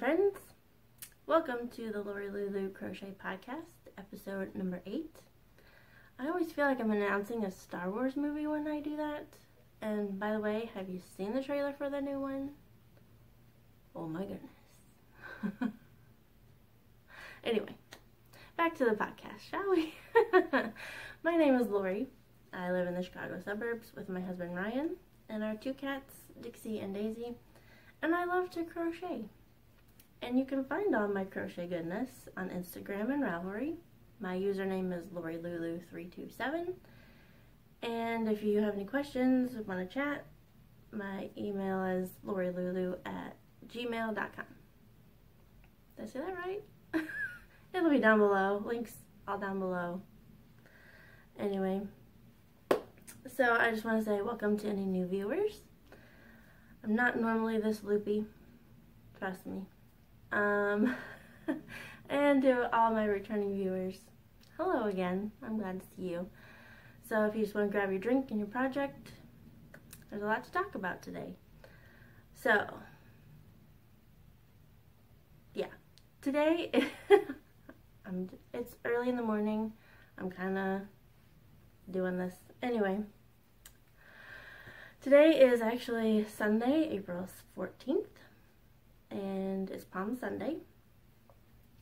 friends. Welcome to the Lori Lulu Crochet Podcast, episode number 8. I always feel like I'm announcing a Star Wars movie when I do that. And by the way, have you seen the trailer for the new one? Oh my goodness. Anyway, back to the podcast, shall we? My name is Lori. I live in the Chicago suburbs with my husband Ryan and our 2 cats, Dixie and Daisy. And I love to crochet. And you can find all my crochet goodness on Instagram and Ravelry. My username is LoriLulu327. And if you have any questions or want to chat, my email is lorilulu@gmail.com. Did I say that right? It'll be down below. Links all down below. Anyway, so I just want to say welcome to any new viewers. I'm not normally this loopy, trust me. And to all my returning viewers, hello again. I'm glad to see you. So if you just want to grab your drink and your project, there's a lot to talk about today. So, yeah, today, it's early in the morning. I'm kind of doing this. Anyway, today is actually Sunday, April 14th. And it's Palm Sunday.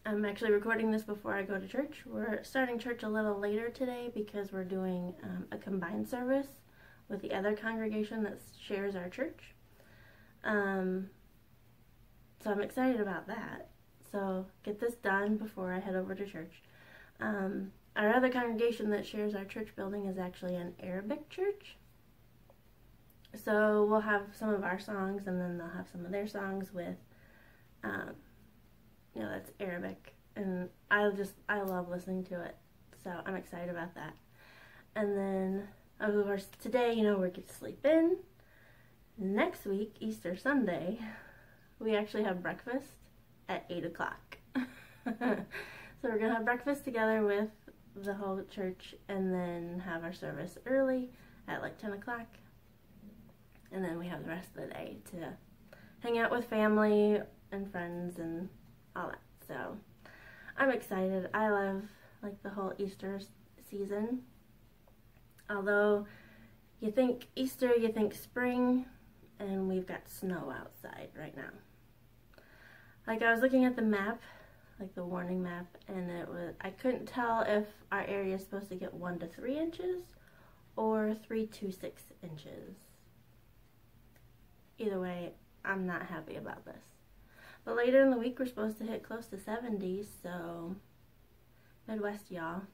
I'm actually recording this before I go to church. We're starting church a little later today because we're doing a combined service with the other congregation that shares our church. So I'm excited about that. So get this done before I head over to church. Our other congregation that shares our church building is actually an Arabic church. So we'll have some of our songs and then they'll have some of their songs with that's Arabic, and I love listening to it, so I'm excited about that. And then, of course, today, we get to sleep in. Next week, Easter Sunday, we actually have breakfast at 8 o'clock. So we're going to have breakfast together with the whole church, and then have our service early at like 10 o'clock. And then we have the rest of the day to hang out with family and friends and all that. So I'm excited. I love like the whole Easter season. Although you think Easter, you think spring, and we've got snow outside right now. Like I was looking at the map, like the warning map, and I couldn't tell if our area is supposed to get 1 to 3 inches or 3 to 6 inches. Either way, I'm not happy about this. But later in the week, we're supposed to hit close to 70, so Midwest, y'all.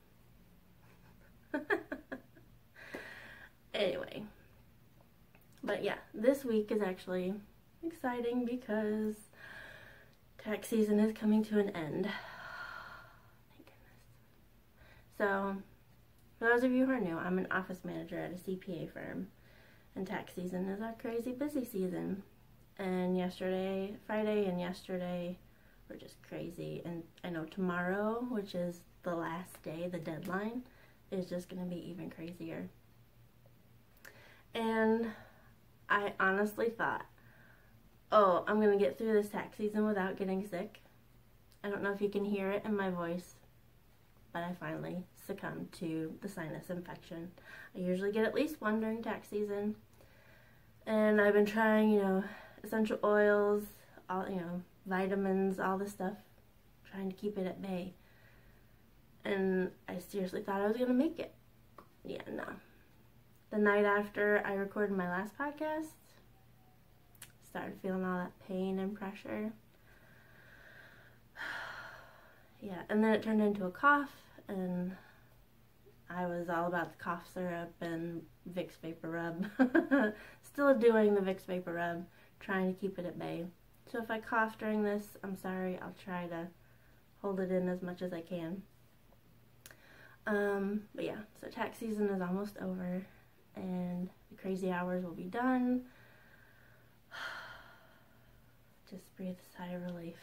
Anyway, but yeah, this week is actually exciting because tax season is coming to an end. Thank goodness. So, for those of you who are new, I'm an office manager at a CPA firm, and tax season is our crazy busy season. And Friday and yesterday were just crazy. And I know tomorrow, which is the last day, the deadline, is just going to be even crazier. And I honestly thought, oh, I'm going to get through this tax season without getting sick. I don't know if you can hear it in my voice, but I finally succumbed to the sinus infection. I usually get at least one during tax season. And I've been trying, essential oils, all, vitamins, all this stuff, trying to keep it at bay. And I seriously thought I was going to make it. Yeah, no. The night after I recorded my last podcast, started feeling all that pain and pressure. Yeah, and then it turned into a cough, and I was all about the cough syrup and Vicks Vapor Rub. Still doing the Vicks Vapor Rub, trying to keep it at bay. So if I cough during this, I'm sorry. I'll try to hold it in as much as I can. But yeah, so tax season is almost over, and the crazy hours will be done. Just breathe a sigh of relief.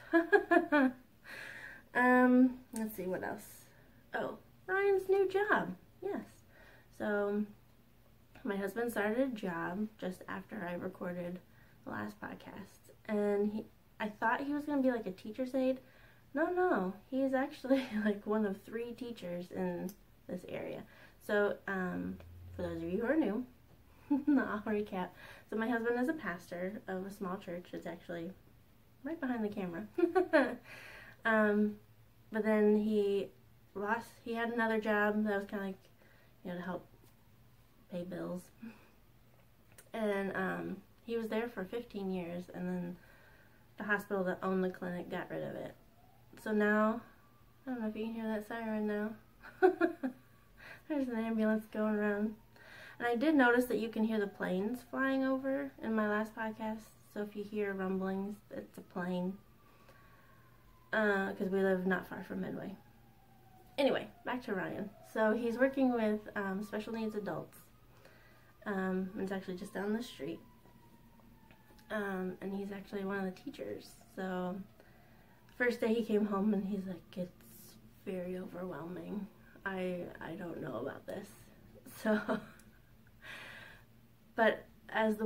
Let's see what else. Oh, Ryan's new job. Yes. So my husband started a job just after I recorded the last podcast, and I thought he was going to be like a teacher's aide. No, he is actually like one of 3 teachers in this area. So, for those of you who are new, I'll recap. So my husband is a pastor of a small church. It's actually right behind the camera. But then he had another job that was kind of like, you know, to help pay bills. And he was there for 15 years, and then the hospital that owned the clinic got rid of it. So now, I don't know if you can hear that siren now. There's an ambulance going around. And I did notice that you can hear the planes flying over in my last podcast. So if you hear rumblings, it's a plane. Because we live not far from Midway. Anyway, back to Ryan. So he's working with special needs adults. It's actually just down the street. And he's actually one of the teachers. So first day he came home and he's like, it's very overwhelming. I don't know about this. So, but as the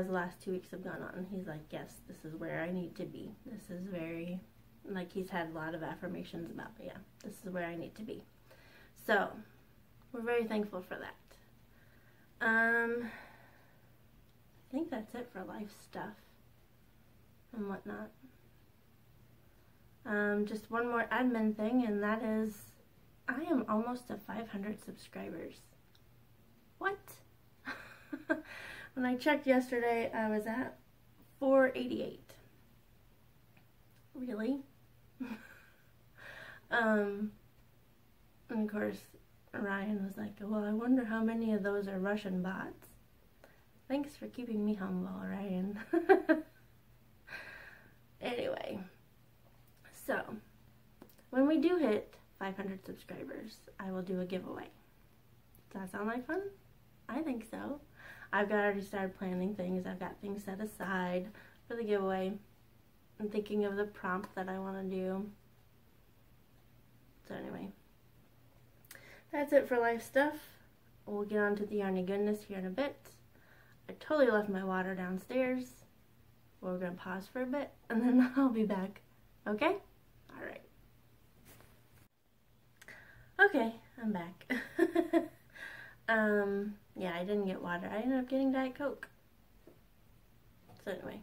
last 2 weeks have gone on, he's like, yes, this is where I need to be. This is very, like, he's had a lot of affirmations about, yeah, this is where I need to be. So, we're very thankful for that. I think that's it for life stuff and whatnot. Just one more admin thing, and that is, I am almost to 500 subscribers. What? When I checked yesterday, I was at 488. Really? And of course, Ryan was like, well, I wonder how many of those are Russian bots. Thanks for keeping me humble, Ryan. Anyway, so when we do hit 500 subscribers, I will do a giveaway. Does that sound like fun? I think so. I've already started planning things. I've got things set aside for the giveaway. I'm thinking of the prompt that I want to do. So anyway, that's it for life stuff. We'll get on to the yarny goodness here in a bit. I totally left my water downstairs. We're going to pause for a bit, and then I'll be back. Okay? Alright. Okay, I'm back. Yeah, I didn't get water. I ended up getting Diet Coke. So anyway.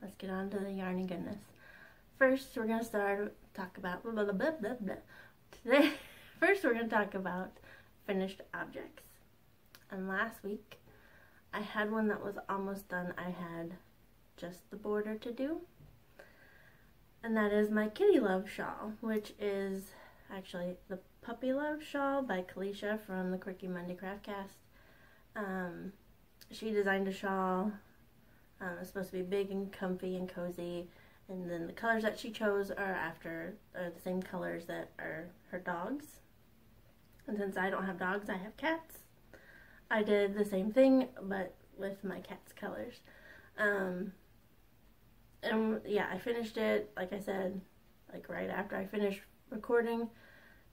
Let's get on to the yarny goodness. First, we're going to talk about blah, blah, blah, blah, blah, blah. Today, first we're going to talk about finished objects. And last week, I had one that was almost done. I had just the border to do. And that is my Kitty Love shawl, which is actually the Puppy Love shawl by Kalisha from the Quirky Monday Craft Cast. She designed a shawl. It's supposed to be big and comfy and cozy. And then the colors that she chose are the same colors that are her dogs. And since I don't have dogs, I have cats. I did the same thing, but with my cat's colors. And yeah, I finished it, like I said, like right after I finished recording.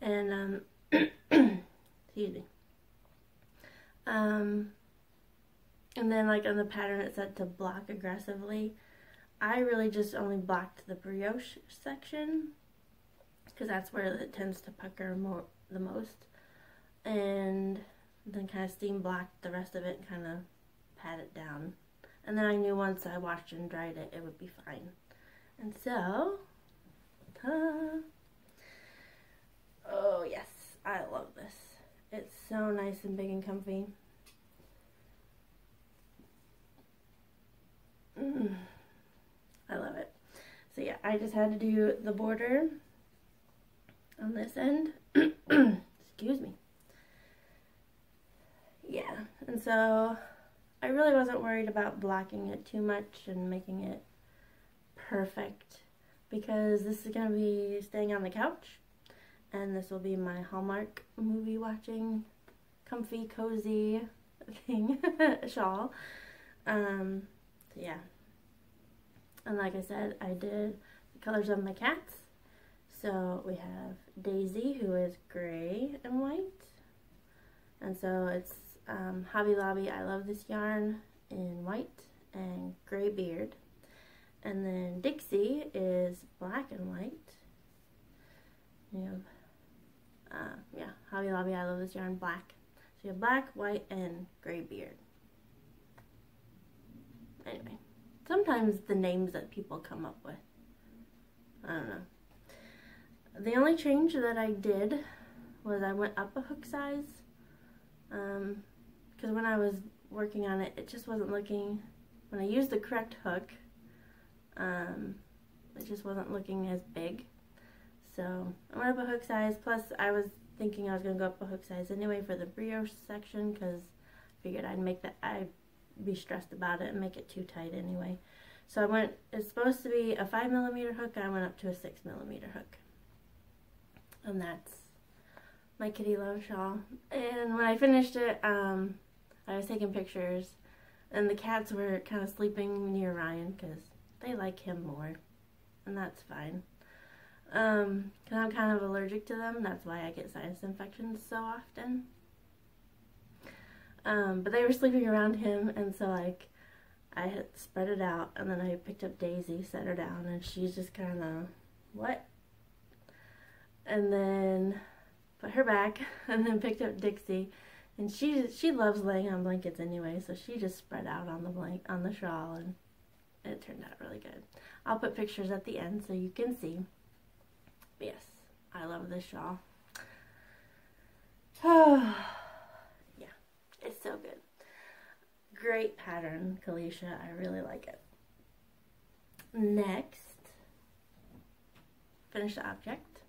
And, excuse me. And then like on the pattern it said to block aggressively. I really just only blocked the brioche section, because that's where it tends to pucker the most. And then kind of steam blocked the rest of it and kind of pat it down. And then I knew once I washed and dried it, it would be fine. And so, ta-da! Oh yes, I love this. It's so nice and big and comfy. I love it. So yeah, I just had to do the border on this end. Excuse me. Yeah, and so I really wasn't worried about blocking it too much and making it perfect, because this is going to be staying on the couch, and this will be my Hallmark movie watching comfy cozy thing shawl. So yeah, and like I said, I did the colors of my cats. So we have Daisy, who is gray and white, and so it's Hobby Lobby I Love This Yarn in white, and gray beard. And then Dixie is black and white. You have, yeah, Hobby Lobby, I love this yarn, black. So you have black, white, and gray beard. Anyway, sometimes the names that people come up with, I don't know. The only change that I did was I went up a hook size, because when I was working on it, it just wasn't looking, when I used the correct hook, it just wasn't looking as big. So I went up a hook size, plus I was thinking I was going to go up a hook size anyway for the brioche section, because I figured I'd be stressed about it and make it too tight anyway. So it's supposed to be a 5mm hook, I went up to a 6mm hook. And that's my Kitty Love shawl. And when I finished it, I was taking pictures, and the cats were kind of sleeping near Ryan because they like him more, and that's fine. Because I'm kind of allergic to them, that's why I get sinus infections so often. But they were sleeping around him, and so like I had spread it out, and then I picked up Daisy, set her down, and she's just kind of, what? And then put her back, and then picked up Dixie, and she loves laying on blankets anyway, so she just spread out on the shawl, and it turned out really good. I'll put pictures at the end so you can see. But yes, I love this shawl. Oh, yeah, it's so good. Great pattern, Kalisha. I really like it. Next, finish the object,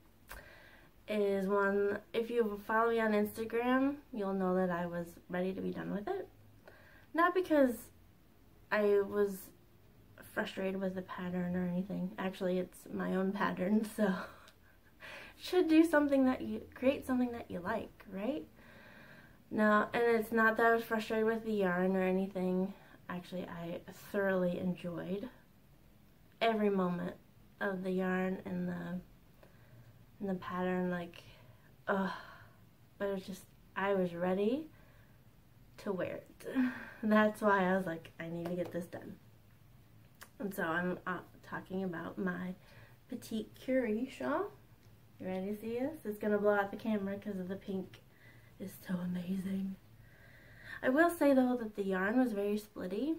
is one, if you follow me on Instagram, you'll know that I was ready to be done with it. Not because I was frustrated with the pattern or anything. Actually, it's my own pattern, so should do something that create something that you like, right? No, and it's not that I was frustrated with the yarn or anything. Actually, I thoroughly enjoyed every moment of the yarn and the pattern, like, ugh. But it was just, I was ready to wear it. That's why I was like, I need to get this done. And so I'm talking about my Petite Curie shawl. You ready to see this? It's going to blow out the camera because of the pink. Is so amazing. I will say though that the yarn was very splitty,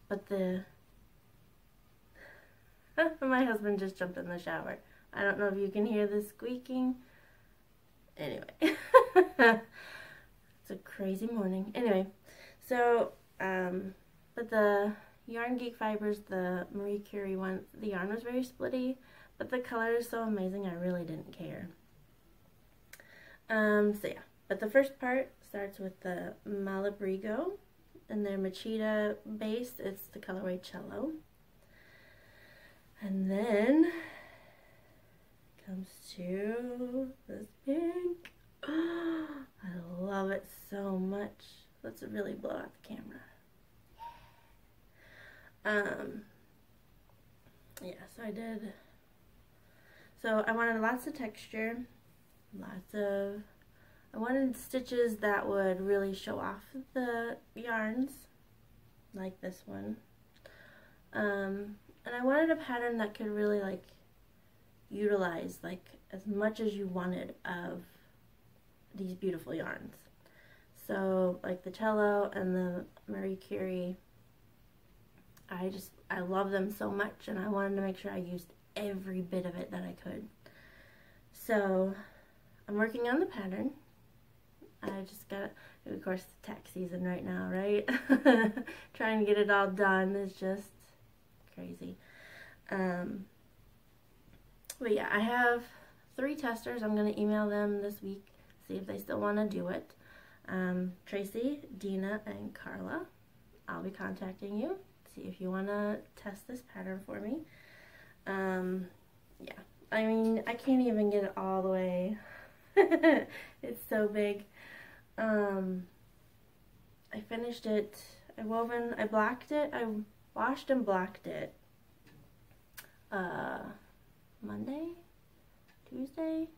but my husband just jumped in the shower. I don't know if you can hear the squeaking. Anyway, it's a crazy morning. Anyway, so but the Yarn Geek Fibers, the Marie Curie one, the yarn was very splitty, but the color is so amazing I really didn't care. So yeah. But the first part starts with the Malabrigo and their Machida base. It's the colorway Cello. And then comes to this pink. Oh, I love it so much. Let's really blow out the camera. Yeah, so I did. So I wanted lots of texture, I wanted stitches that would really show off the yarns, like this one. And I wanted a pattern that could really like utilize like as much as you wanted of these beautiful yarns. So like the Cello and the Marie Curie, I love them so much, and I wanted to make sure I used every bit of it that I could. So I'm working on the pattern. I just got, of course, tax season right now, right? Trying to get it all done is just crazy. But yeah, I have 3 testers. I'm going to email them this week, see if they still want to do it. Tracy, Dina, and Carla. I'll be contacting you, see if you want to test this pattern for me. Yeah, I mean, I can't even get it all the way. It's so big. I finished it, I blocked it, I washed and blocked it, Monday? Tuesday?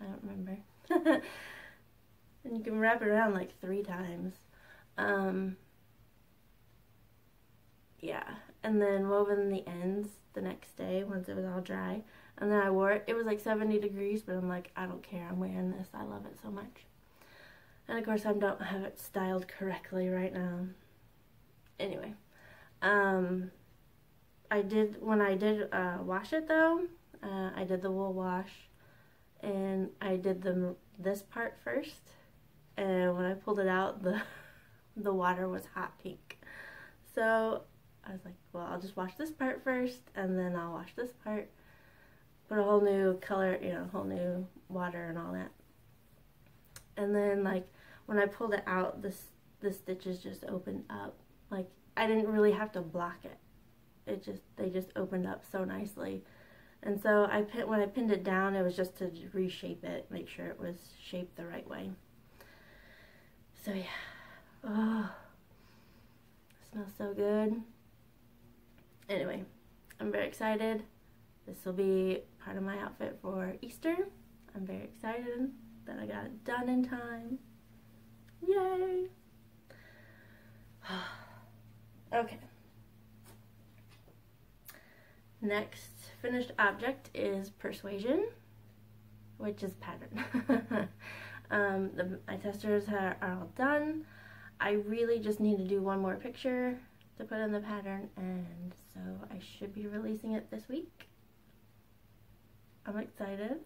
I don't remember. And you can wrap it around like 3 times. yeah, and then woven the ends the next day once it was all dry. And then I wore it. It was like 70 degrees, but I'm like, I don't care. I'm wearing this. I love it so much. And of course, I don't have it styled correctly right now. Anyway, when I did wash it though, I did the wool wash, and I did this part first. And when I pulled it out, the water was hot pink. So I was like, well, I'll just wash this part first, and then I'll wash this part. Put a whole new color, you know, whole new water and all that. And then, like, when I pulled it out, the stitches just opened up. Like, I didn't really have to block it. They just opened up so nicely. And so when I pinned it down, it was just to reshape it, make sure it was shaped the right way. So yeah, oh, it smells so good. Anyway, I'm very excited. This will be part of my outfit for Easter. I'm very excited that I got it done in time. Yay! Okay. Next finished object is Persuasion, which is pattern. My testers are all done. I really just need to do one more picture to put in the pattern, and so I should be releasing it this week. I'm excited.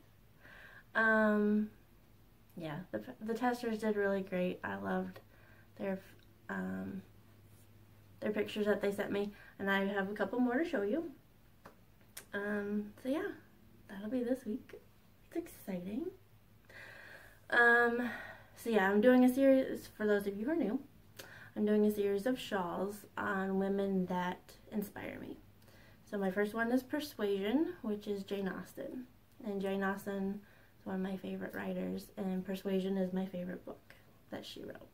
Yeah, the testers did really great. I loved their pictures that they sent me, and I have a couple more to show you. So yeah, that'll be this week. It's exciting. So yeah, I'm doing a series, for those of you who are new, I'm doing a series of shawls on women that inspire me. So my first one is Persuasion, which is Jane Austen. And Jane Austen is one of my favorite writers, and Persuasion is my favorite book that she wrote.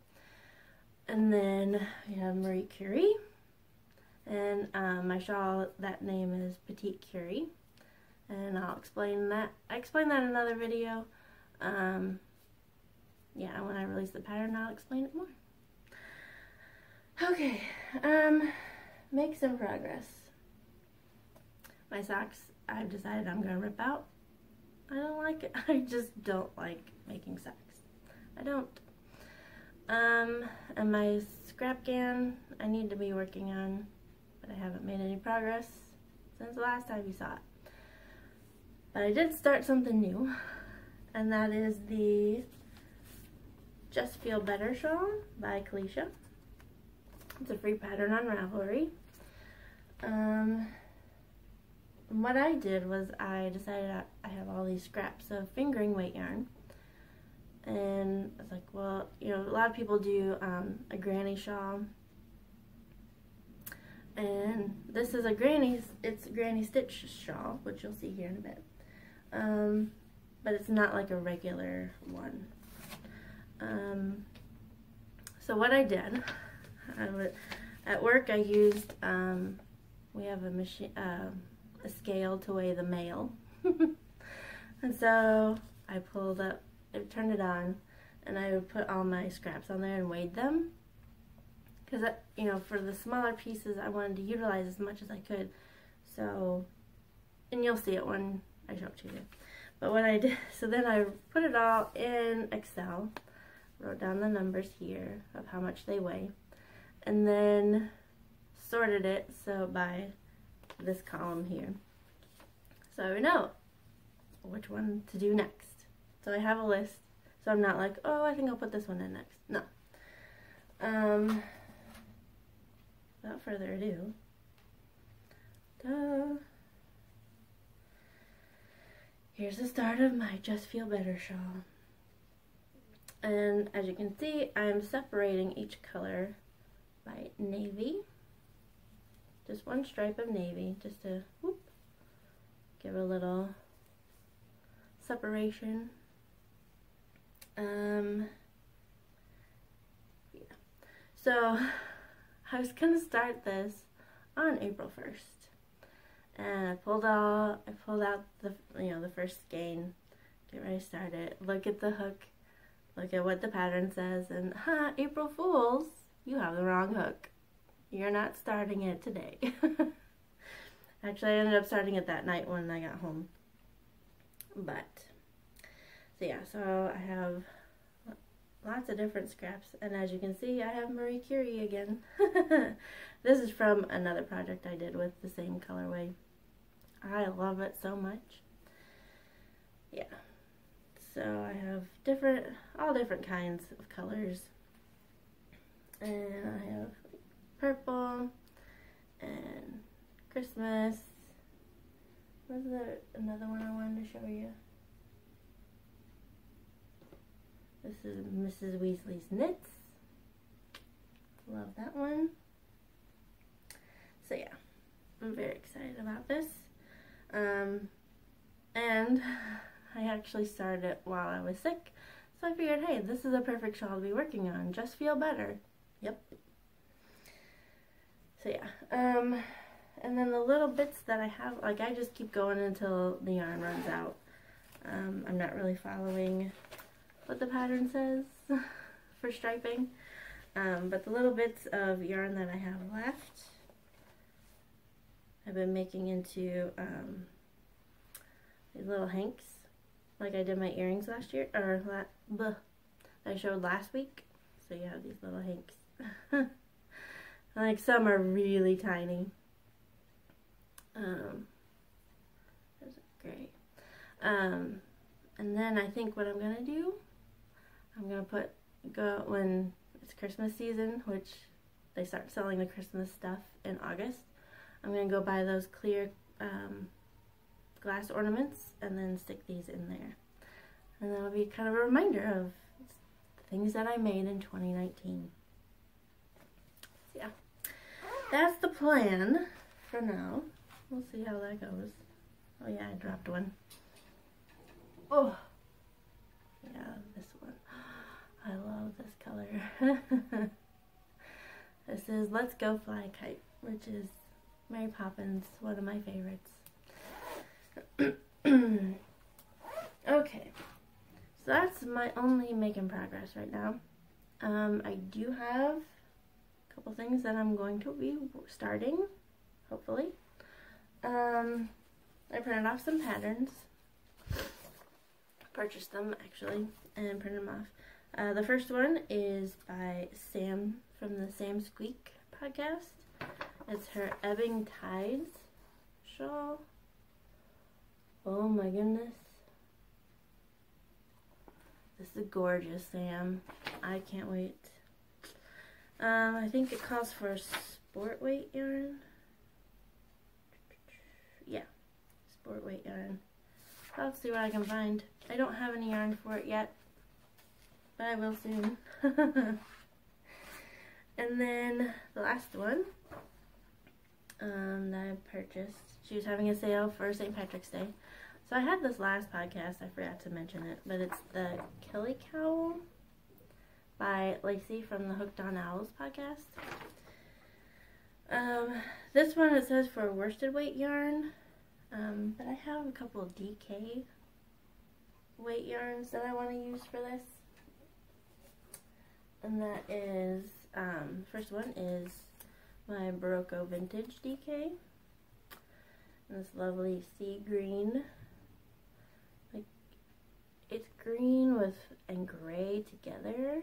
And then we have Marie Curie, and my shawl, that name is Petite Curie, and I'll explain that. I explained that in another video. Yeah, when I release the pattern, I'll explain it more. Okay, make some progress. My socks, I've decided I'm gonna rip out. I don't like it. I just don't like making socks. I don't. And my scrap can, I need to be working on, but I haven't made any progress since the last time you saw it. But I did start something new, and that is the Just Feel Better shawl by Kalisha. It's a free pattern on Ravelry. What I did was I decided I have all these scraps of fingering weight yarn, and I was like, well, you know, a lot of people do a granny shawl, and this is it's a granny stitch shawl, which you'll see here in a bit, but it's not like a regular one. So what I did, at work I used, we have a machine, a scale to weigh the mail, and so I pulled up, I turned it on, and I would put all my scraps on there and weighed them, because, you know, for the smaller pieces I wanted to utilize as much as I could. So, and you'll see it when I show it to you. But what I did, so then I put it all in Excel, wrote down the numbers here of how much they weigh, and then sorted it so by this column here, so I would know which one to do next. So I have a list, so I'm not like, oh, I think I'll put this one in next. No. Without further ado, here's the start of my Just Feel Better shawl. And as you can see, I'm separating each color by navy. Just one stripe of navy, just to give a little separation. Yeah. So I was gonna start this on April 1st, and I pulled out the the first skein, get ready to start it. Look at the hook, look at what the pattern says, and April Fools, you have the wrong hook. You're not starting it today. Actually, I ended up starting it that night when I got home. But, so yeah, so I have lots of different scraps. And as you can see, I have Marie Curie again. This is from another project I did with the same colorway. I love it so much. Yeah. So I have all different kinds of colors. And I have purple and Christmas. Was there another one I wanted to show you? This is Mrs. Weasley's Knits. Love that one. So yeah, I'm very excited about this. And I actually started it while I was sick. So I figured, hey, this is a perfect shawl to be working on. Just feel better. Yep. So yeah. And then the little bits that I have, like I just keep going until the yarn runs out. I'm not really following what the pattern says for striping. But the little bits of yarn that I have left, I've been making into these little hanks, like I did my earrings last year, or I showed last week. So you have these little hanks. Like some are really tiny. Those are great. And then I think what I'm gonna do, I'm gonna go when it's Christmas season, which they start selling the Christmas stuff in August. I'm gonna go buy those clear glass ornaments and then stick these in there. And that'll be kind of a reminder of things that I made in 2019. So yeah, that's the plan for now. We'll see how that goes. Oh yeah, I dropped one. Oh, yeah, this one. I love this color. This is Let's Go Fly Kite, which is Mary Poppins, one of my favorites. Okay, so that's my only making progress right now. I do have a couple things that I'm going to be starting, hopefully. I printed off some patterns. Purchased them, actually, and printed them off. The first one is by Sam from the Sam Squeak podcast. It's her Ebbing Tides shawl. Oh my goodness. This is gorgeous, Sam. I can't wait. I think it calls for sport weight yarn. Yeah, sport weight yarn. I'll see what I can find. I don't have any yarn for it yet, but I will soon. And then the last one that I purchased, she was having a sale for St. Patrick's Day. So I had this last podcast, I forgot to mention it, but it's the Kelly Cowl by Lacey from the Hooked on Owls podcast. This one, it says for worsted weight yarn, but I have a couple of DK weight yarns that I want to use for this. And that is, first one is my Barocco Vintage DK. And this lovely sea green. Like, it's green and gray together,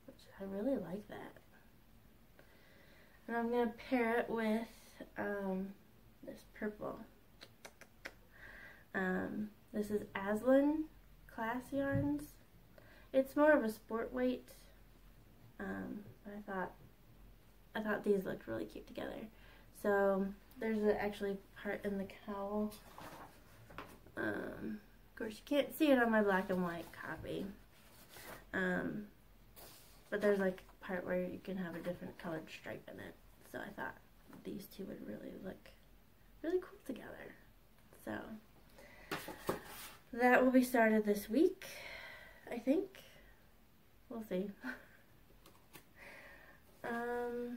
which I really like that. And I'm going to pair it with this purple. This is Aslan Class Yarns. It's more of a sport weight, but I thought these looked really cute together. So there's actually part in the cowl. Of course, you can't see it on my black and white copy, but there's like a part where you can have a different colored stripe in it. So I thought these two would really look really cool together. So that will be started this week, I think. We'll see. So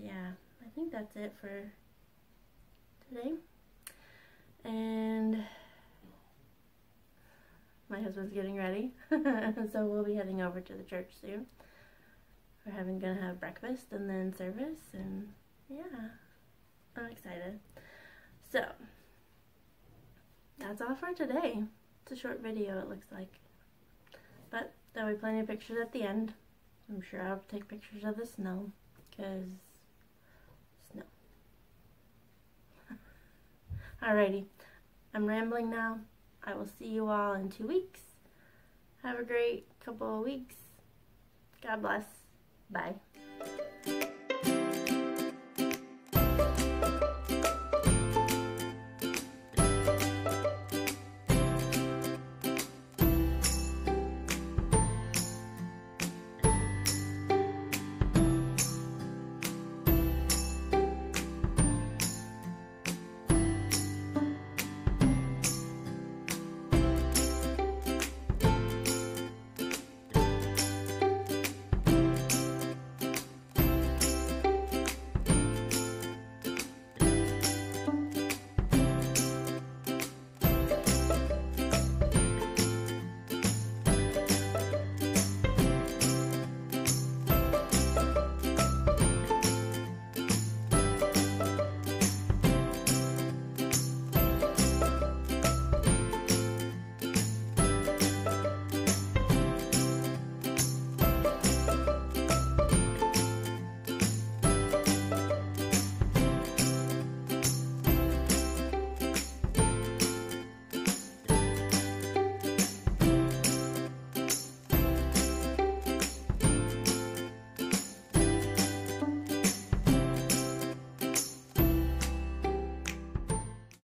yeah, I think that's it for today. And my husband's getting ready, so we'll be heading over to the church soon. We're gonna have breakfast and then service, and yeah, I'm excited. So that's all for today. It's a short video, it looks like, but there'll be plenty of pictures at the end. I'm sure I'll take pictures of the snow, because snow. Alrighty, I'm rambling now. I will see you all in 2 weeks. Have a great couple of weeks. God bless. Bye.